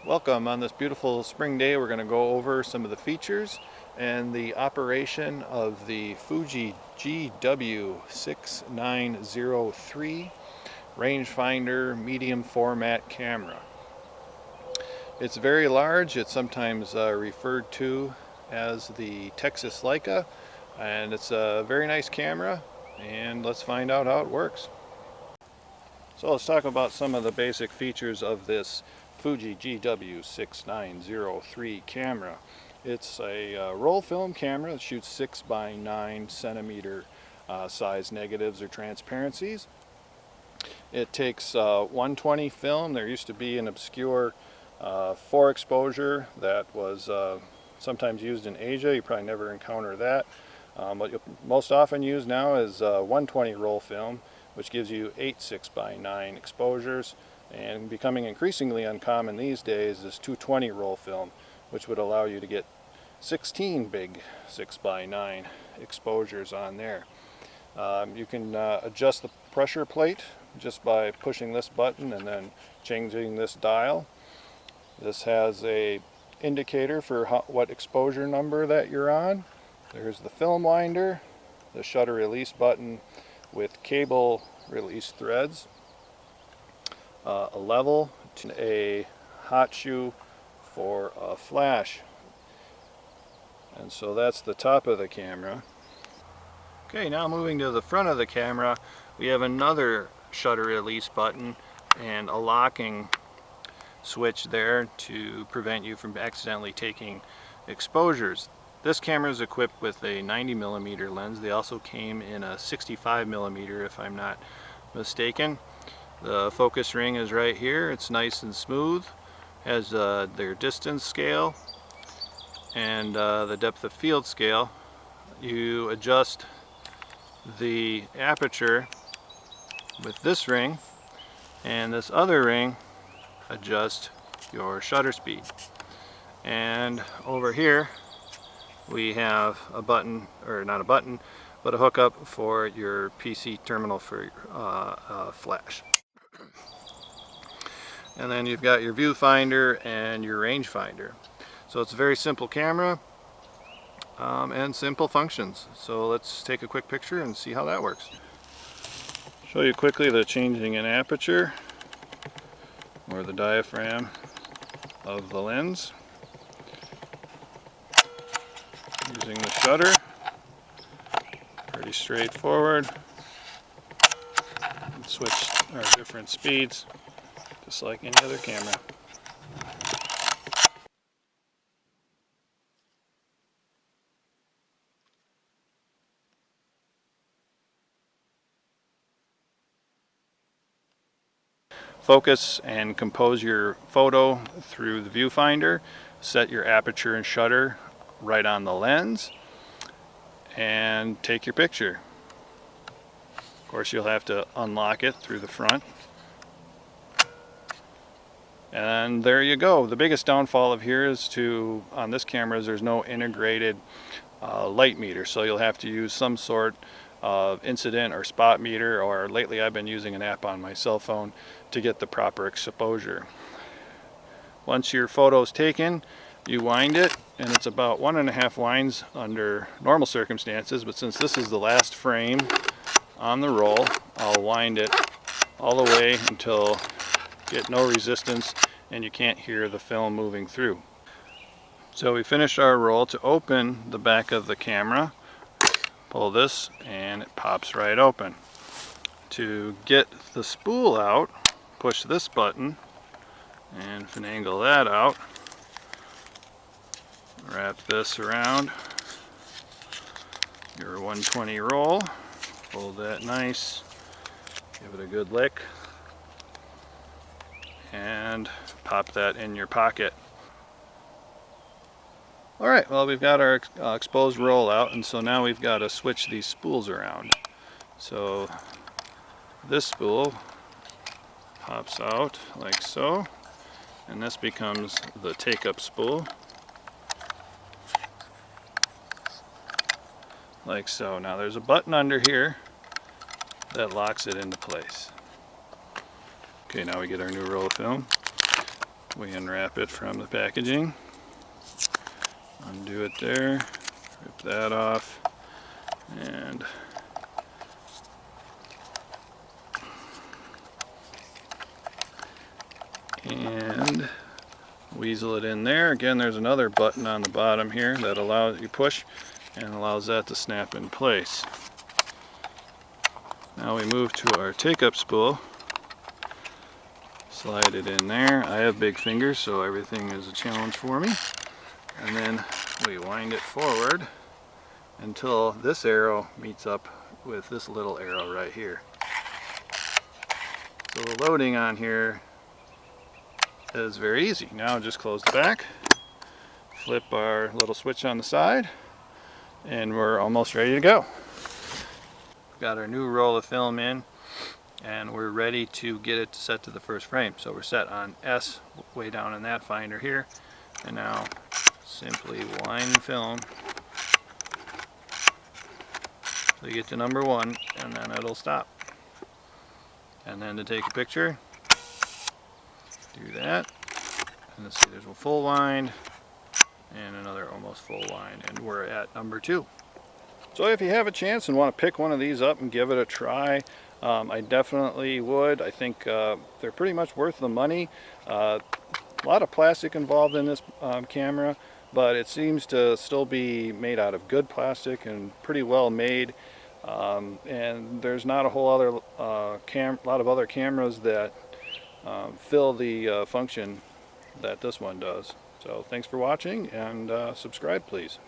Welcome. On this beautiful spring day, we're going to go over some of the features and the operation of the Fuji GW690III rangefinder medium format camera. It's very large. It's sometimes referred to as the Texas Leica, and it's a very nice camera, and let's find out how it works. So let's talk about some of the basic features of this Fuji GW690III camera. It's a roll film camera that shoots 6 by 9 centimeter size negatives or transparencies. It takes 120 film. There used to be an obscure 4 exposure that was sometimes used in Asia. You probably never encounter that. What you'll most often use now is 120 roll film, which gives you 8 6 by 9 exposures, and becoming increasingly uncommon these days is 220 roll film, which would allow you to get 16 big 6 by 9 exposures on there. You can adjust the pressure plate just by pushing this button and then changing this dial. This has a indicator for what exposure number that you're on. There's the film winder, the shutter release button with cable release threads, a level, a hot shoe for a flash. And so that's the top of the camera. Okay, now moving to the front of the camera, we have another shutter release button and a locking switch there to prevent you from accidentally taking exposures. This camera is equipped with a 90mm lens. They also came in a 65mm if I'm not mistaken. The focus ring is right here. It's nice and smooth. Has their distance scale and the depth of field scale. You adjust the aperture with this ring, and this other ring adjusts your shutter speed. And over here we have a button, or not a button, but a hookup for your PC terminal for flash. And then you've got your viewfinder and your rangefinder. So it's a very simple camera and simple functions. So let's take a quick picture and see how that works. Show you quickly the changing in aperture or the diaphragm of the lens. Using the shutter, pretty straightforward. Switch our different speeds, just like any other camera. Focus and compose your photo through the viewfinder. Set your aperture and shutter right on the lens and take your picture. Of course, you'll have to unlock it through the front. And there you go. The biggest downfall of here is on this camera is there's no integrated light meter, so you'll have to use some sort of incident or spot meter, or lately I've been using an app on my cell phone to get the proper exposure. Once your photo is taken, you wind it, and it's about 1.5 winds under normal circumstances, but since this is the last frame on the roll, I'll wind it all the way until get no resistance and you can't hear the film moving through. So we finished our roll. To open the back of the camera, pull this and it pops right open. To get the spool out, push this button and finagle that out. Wrap this around your 120 roll, hold that nice, give it a good lick, and pop that in your pocket. Alright, well, we've got our exposed roll out, and so now we've got to switch these spools around. So this spool pops out like so, and this becomes the take-up spool, like so. Now there's a button under here that locks it into place. Okay, now we get our new roll of film. We unwrap it from the packaging, undo it there, rip that off, and weasel it in there. Again, there's another button on the bottom here that allows you push and allows that to snap in place. Now we move to our take-up spool. Slide it in there. I have big fingers, so everything is a challenge for me. And then we wind it forward until this arrow meets up with this little arrow right here. So the loading on here is very easy. Now just close the back, flip our little switch on the side, and we're almost ready to go. We've got our new roll of film in, and we're ready to get it set to the first frame. So we're set on S way down in that finder here, and now simply wind the film till you get to number 1, and then it'll stop. And then to take a picture, do that, and let's see, there's a full wind and another almost full wind, and we're at number 2. So if you have a chance and want to pick one of these up and give it a try, I definitely would. I think they're pretty much worth the money. A lot of plastic involved in this camera, but it seems to still be made out of good plastic and pretty well made. And there's not a whole other lot of other cameras that fill the function that this one does. So thanks for watching, and subscribe please.